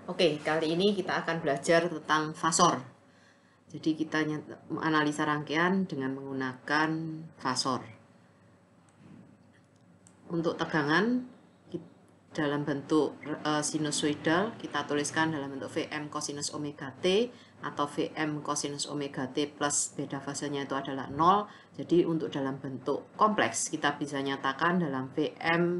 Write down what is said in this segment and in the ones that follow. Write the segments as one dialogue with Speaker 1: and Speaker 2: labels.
Speaker 1: Oke, kali ini kita akan belajar tentang fasor. Jadi kita analisa rangkaian dengan menggunakan fasor. Untuk tegangan dalam bentuk sinusoidal, kita tuliskan dalam bentuk Vm cosinus omega T atau Vm cosinus omega T plus beta fasenya itu adalah 0. Jadi untuk dalam bentuk kompleks, kita bisa nyatakan dalam Vm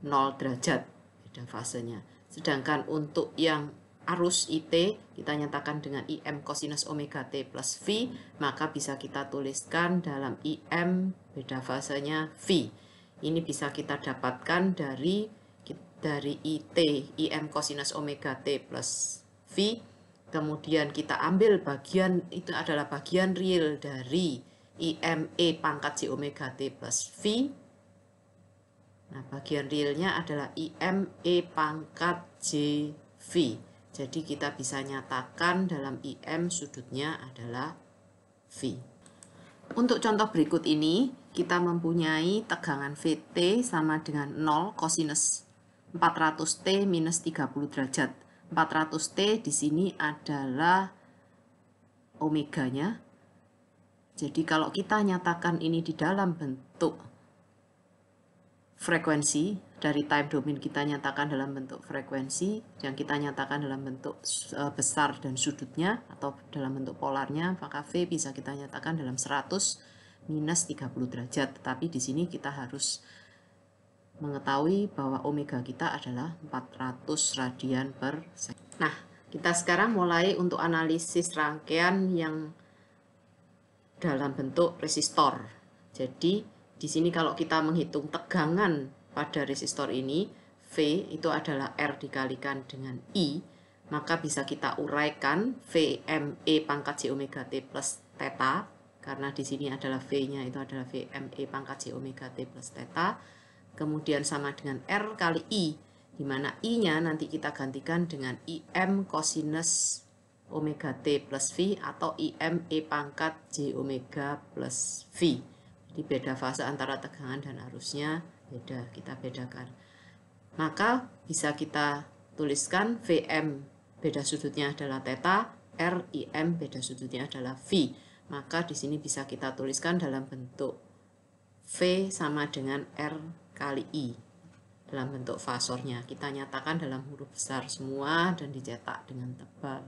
Speaker 1: 0 derajat beda fasenya. Sedangkan untuk yang arus IT, kita nyatakan dengan IM cosinus omega T plus V, maka bisa kita tuliskan dalam IM beda fasenya V. Ini bisa kita dapatkan dari IT, IM cosinus omega T plus V. Kemudian kita ambil bagian, itu adalah bagian real dari IM E pangkat J omega T plus V. Nah, bagian realnya adalah IM E pangkat JV. Jadi kita bisa nyatakan dalam IM sudutnya adalah V. Untuk contoh berikut ini, kita mempunyai tegangan VT sama dengan 0 cosinus 400T minus 30 derajat. 400T di sini adalah omeganya. Jadi kalau kita nyatakan ini di dalam bentuk frekuensi, dari time domain kita nyatakan dalam bentuk frekuensi, yang kita nyatakan dalam bentuk besar dan sudutnya, atau dalam bentuk polarnya, maka V bisa kita nyatakan dalam 100 minus 30 derajat. Tetapi di sini kita harus mengetahui bahwa omega kita adalah 400 radian per second. Nah, kita sekarang mulai untuk analisis rangkaian yang dalam bentuk resistor. Jadi, di sini kalau kita menghitung tegangan pada resistor ini, V itu adalah R dikalikan dengan I, maka bisa kita uraikan VME pangkat J omega T plus theta, karena di sini adalah V-nya itu adalah VME pangkat J omega T plus theta, kemudian sama dengan R kali I, di mana I-nya nanti kita gantikan dengan IM cosinus omega T plus V atau IM E pangkat J omega plus V. Jadi beda fase antara tegangan dan arusnya beda, kita bedakan. Maka bisa kita tuliskan Vm beda sudutnya adalah theta, R IM beda sudutnya adalah V. Maka di sini bisa kita tuliskan dalam bentuk V sama dengan R kali I. Dalam bentuk fasornya kita nyatakan dalam huruf besar semua dan dicetak dengan tebal.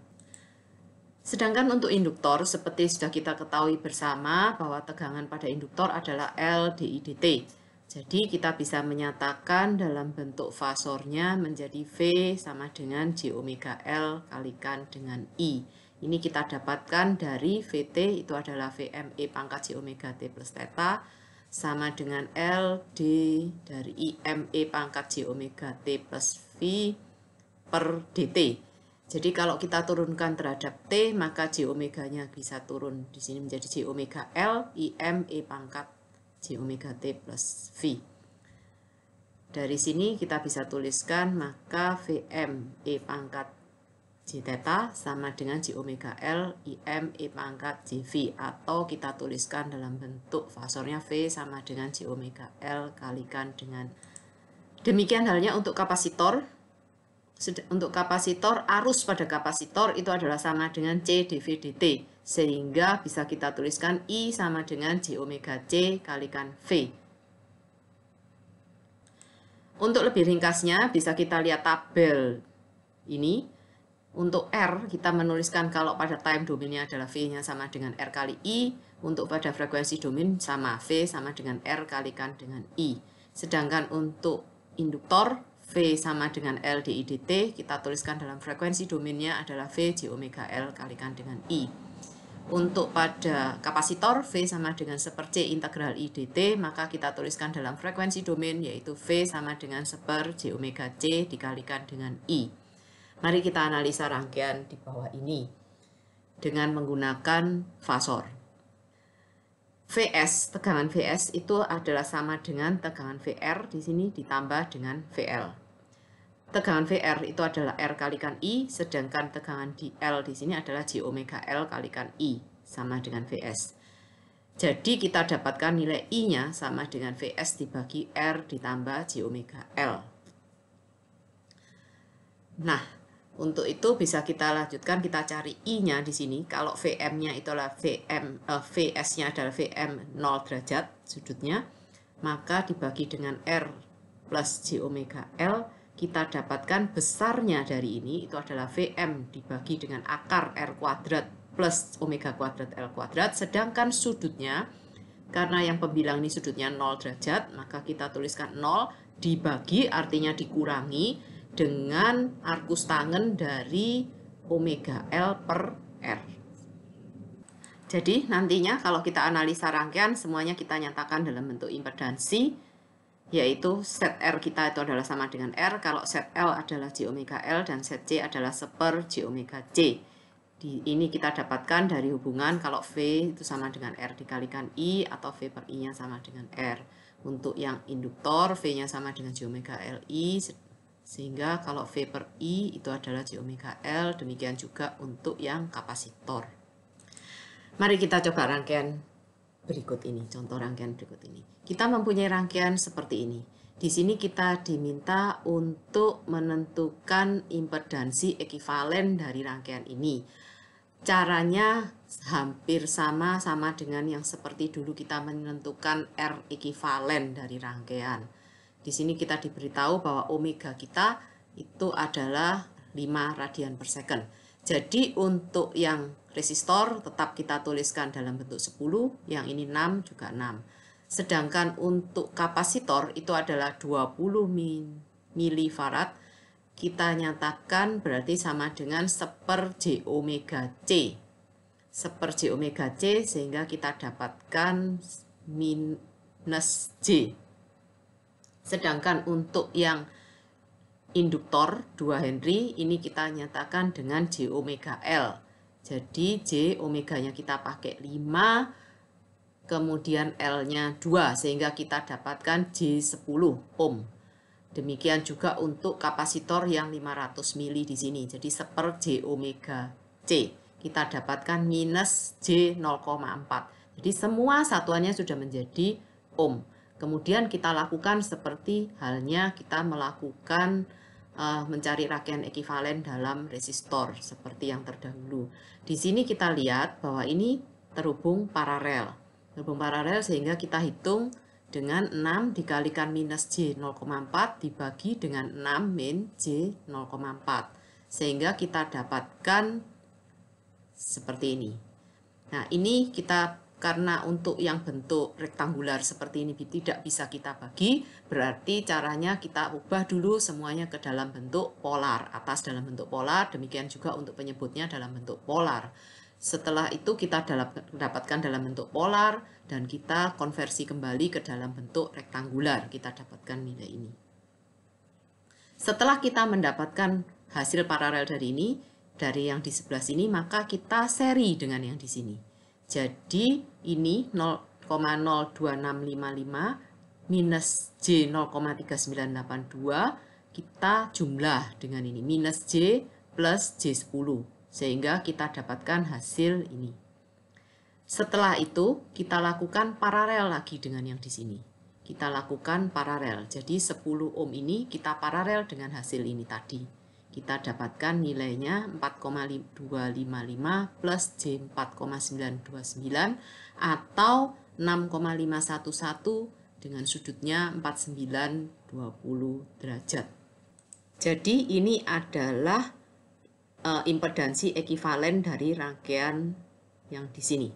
Speaker 1: Sedangkan untuk induktor, seperti sudah kita ketahui bersama bahwa tegangan pada induktor adalah L dI dt. Jadi kita bisa menyatakan dalam bentuk fasornya menjadi V sama dengan J omega L kalikan dengan I. Ini kita dapatkan dari VT itu adalah VME pangkat J omega T plus theta sama dengan L D dari IME pangkat J omega T plus V per dt. Jadi kalau kita turunkan terhadap T, maka J omeganya bisa turun di sini menjadi J omega L IM E pangkat J omega T plus V. Dari sini kita bisa tuliskan maka Vm E pangkat J theta sama dengan J omega L IM E pangkat JV, atau kita tuliskan dalam bentuk fasornya V sama dengan J omega L kalikan dengan. Demikian halnya untuk kapasitor. Untuk kapasitor, arus pada kapasitor itu adalah sama dengan C dV dt, sehingga bisa kita tuliskan I sama dengan J omega C kalikan V. Untuk lebih ringkasnya bisa kita lihat tabel ini. Untuk R kita menuliskan kalau pada time domainnya adalah V-nya sama dengan R kali I, untuk pada frekuensi domain sama V sama dengan R kalikan dengan I. Sedangkan untuk induktor, V sama dengan L dI dt, kita tuliskan dalam frekuensi domainnya adalah V J omega L kalikan dengan I. Untuk pada kapasitor, V sama dengan 1/C integral I dt, maka kita tuliskan dalam frekuensi domain yaitu V sama dengan 1/J omega C dikalikan dengan I. Mari kita analisa rangkaian di bawah ini dengan menggunakan fasor. Vs, tegangan Vs itu adalah sama dengan tegangan VR di sini ditambah dengan VL. Tegangan VR itu adalah R kalikan I, sedangkan tegangan di L di sini adalah J omega L kalikan I, sama dengan Vs. Jadi kita dapatkan nilai I-nya sama dengan Vs dibagi R ditambah J omega L. Nah, Untuk itu bisa kita lanjutkan, kita cari I-nya di sini. Kalau VM-nya itu adalah VS-nya adalah VM 0 derajat sudutnya, maka dibagi dengan R plus J omega L, kita dapatkan besarnya dari ini itu adalah VM dibagi dengan akar R kuadrat plus omega kuadrat L kuadrat, sedangkan sudutnya, karena yang pembilang ini sudutnya 0 derajat, maka kita tuliskan 0 dibagi, artinya dikurangi, dengan arkus tangen dari omega L per R. Jadi nantinya kalau kita analisa rangkaian, semuanya kita nyatakan dalam bentuk impedansi, yaitu set R kita itu adalah sama dengan R, kalau set L adalah J omega L, dan set C adalah seper J omega C. Ini kita dapatkan dari hubungan kalau V itu sama dengan R dikalikan I, atau V per I-nya sama dengan R. Untuk yang induktor, V-nya sama dengan J omega L I, sehingga kalau V per I itu adalah J omega L, demikian juga untuk yang kapasitor. Mari kita coba rangkaian berikut ini, contoh rangkaian berikut ini. Kita mempunyai rangkaian seperti ini. Di sini kita diminta untuk menentukan impedansi ekivalen dari rangkaian ini. Caranya hampir sama dengan yang seperti dulu kita menentukan R ekivalen dari rangkaian. Di sini kita diberitahu bahwa omega kita itu adalah 5 radian per second. Jadi untuk yang resistor tetap kita tuliskan dalam bentuk 10, yang ini 6 juga 6. Sedangkan untuk kapasitor itu adalah 20 milifarad, kita nyatakan berarti sama dengan seper J omega C. Seper J omega C, sehingga kita dapatkan minus J. Sedangkan untuk yang induktor 2 Henry ini kita nyatakan dengan J omega L. Jadi J omeganya kita pakai 5, kemudian L-nya 2, sehingga kita dapatkan J10 ohm. Demikian juga untuk kapasitor yang 500 mili di sini. Jadi seper J omega C kita dapatkan minus J 0,4. Jadi semua satuannya sudah menjadi ohm. Kemudian kita lakukan seperti halnya kita melakukan mencari rangkaian ekivalen dalam resistor seperti yang terdahulu. Di sini kita lihat bahwa ini terhubung paralel. Terhubung paralel sehingga kita hitung dengan 6 dikalikan minus J 0,4 dibagi dengan 6 min J 0,4. Sehingga kita dapatkan seperti ini. Nah, ini kita karena untuk yang bentuk rektangular seperti ini tidak bisa kita bagi, berarti caranya kita ubah dulu semuanya ke dalam bentuk polar. Atas dalam bentuk polar, demikian juga untuk penyebutnya dalam bentuk polar. Setelah itu kita dapatkan dalam bentuk polar, dan kita konversi kembali ke dalam bentuk rektangular. Kita dapatkan nilai ini. Setelah kita mendapatkan hasil paralel dari ini, dari yang di sebelah sini, maka kita seri dengan yang di sini. Jadi ini 0,02655 minus J 0,3982 kita jumlah dengan ini minus J plus J10, sehingga kita dapatkan hasil ini. Setelah itu kita lakukan paralel lagi dengan yang di sini. Kita lakukan paralel. Jadi 10 ohm ini kita paralel dengan hasil ini tadi. Kita dapatkan nilainya 4,255 plus J 4,929 atau 6,511 dengan sudutnya 4920 derajat. Jadi ini adalah impedansi ekivalen dari rangkaian yang di sini.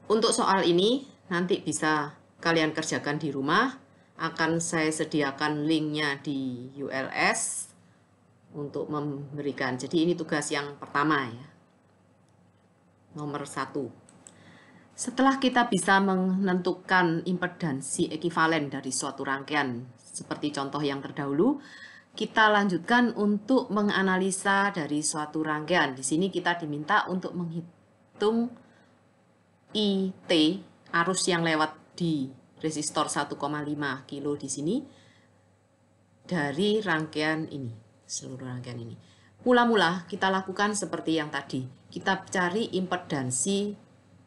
Speaker 1: Untuk soal ini nanti bisa kalian kerjakan di rumah. Akan saya sediakan linknya di ULS untuk memberikan. Jadi ini tugas yang pertama ya. Nomor 1. Setelah kita bisa menentukan impedansi ekivalen dari suatu rangkaian seperti contoh yang terdahulu, kita lanjutkan untuk menganalisa dari suatu rangkaian. Di sini kita diminta untuk menghitung IT, arus yang lewat di resistor 1,5 kilo di sini dari rangkaian ini. Seluruh rangkaian ini. Mula-mula kita lakukan seperti yang tadi. Kita cari impedansi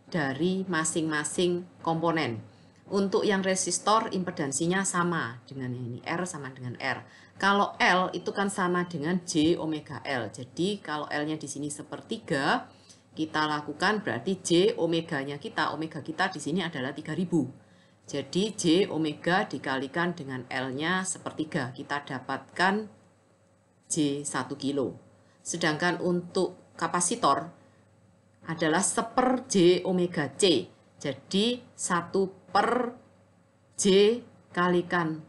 Speaker 1: dari masing-masing komponen. Untuk yang resistor impedansinya sama dengan yang ini, R sama dengan R. Kalau L itu kan sama dengan J omega L. Jadi kalau L-nya di sini sepertiga, kita lakukan berarti J omega-nya kita, omega kita di sini adalah 3000. Jadi J omega dikalikan dengan L-nya sepertiga, kita dapatkan J 1 kilo. Sedangkan untuk kapasitor adalah 1/, J omega C. Jadi 1 per J kalikan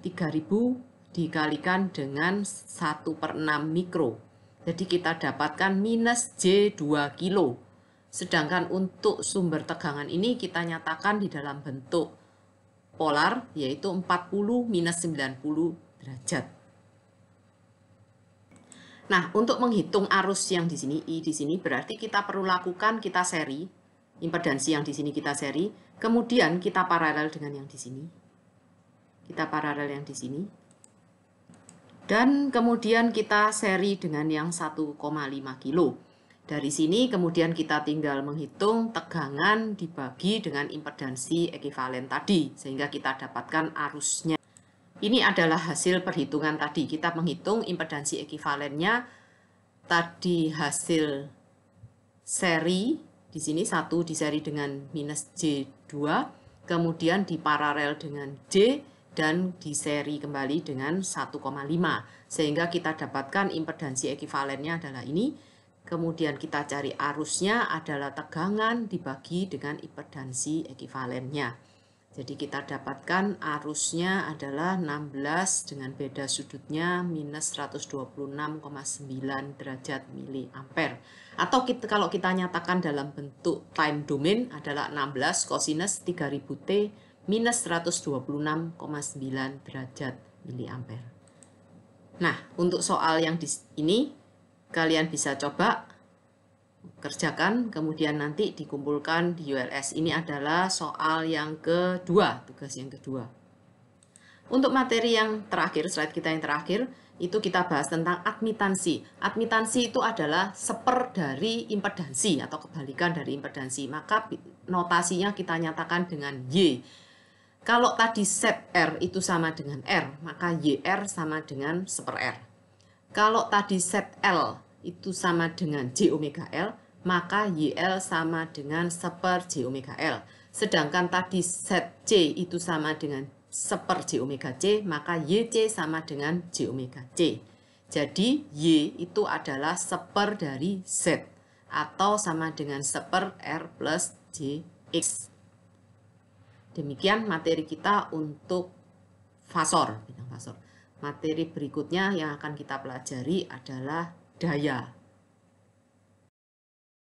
Speaker 1: 3000 dikalikan dengan 1/6 mikro. Jadi kita dapatkan minus J 2 kilo. Sedangkan untuk sumber tegangan ini kita nyatakan di dalam bentuk polar, yaitu 40 minus 90 derajat. Nah, untuk menghitung arus yang di sini, I di sini, berarti kita perlu lakukan, kita seri, impedansi yang di sini kita seri, kemudian kita paralel dengan yang di sini. Kita paralel yang di sini. Dan kemudian kita seri dengan yang 1,5 kilo. Dari sini kemudian kita tinggal menghitung tegangan dibagi dengan impedansi ekivalen tadi, sehingga kita dapatkan arusnya. Ini adalah hasil perhitungan tadi. Kita menghitung impedansi ekivalennya tadi hasil seri. Di sini 1 diseri dengan minus J2, kemudian diparalel dengan J, dan diseri kembali dengan 1,5. Sehingga kita dapatkan impedansi ekivalennya adalah ini. Kemudian kita cari arusnya adalah tegangan dibagi dengan impedansi ekivalennya. Jadi kita dapatkan arusnya adalah 16 dengan beda sudutnya minus 126,9 derajat miliampere. Atau kalau kita nyatakan dalam bentuk time domain adalah 16 cosinus 3000 T minus 126,9 derajat miliampere. Nah, untuk soal yang di ini kalian bisa coba kerjakan, kemudian nanti dikumpulkan di ULS. Ini adalah soal yang kedua, tugas yang kedua. Untuk materi yang terakhir, slide kita yang terakhir, itu kita bahas tentang admitansi. Admitansi itu adalah 1/, dari impedansi atau kebalikan dari impedansi. Maka notasinya kita nyatakan dengan Y. Kalau tadi set R itu sama dengan R, maka YR sama dengan 1/R. Kalau tadi set L itu sama dengan J omega L, maka YL sama dengan 1/J omega L. Sedangkan tadi set C itu sama dengan 1/J omega C, maka YC sama dengan J omega C. Jadi Y itu adalah 1/, dari Z, atau sama dengan 1/R plus JX. Demikian materi kita untuk fasor, bidang fasor. Materi berikutnya yang akan kita pelajari adalah daya.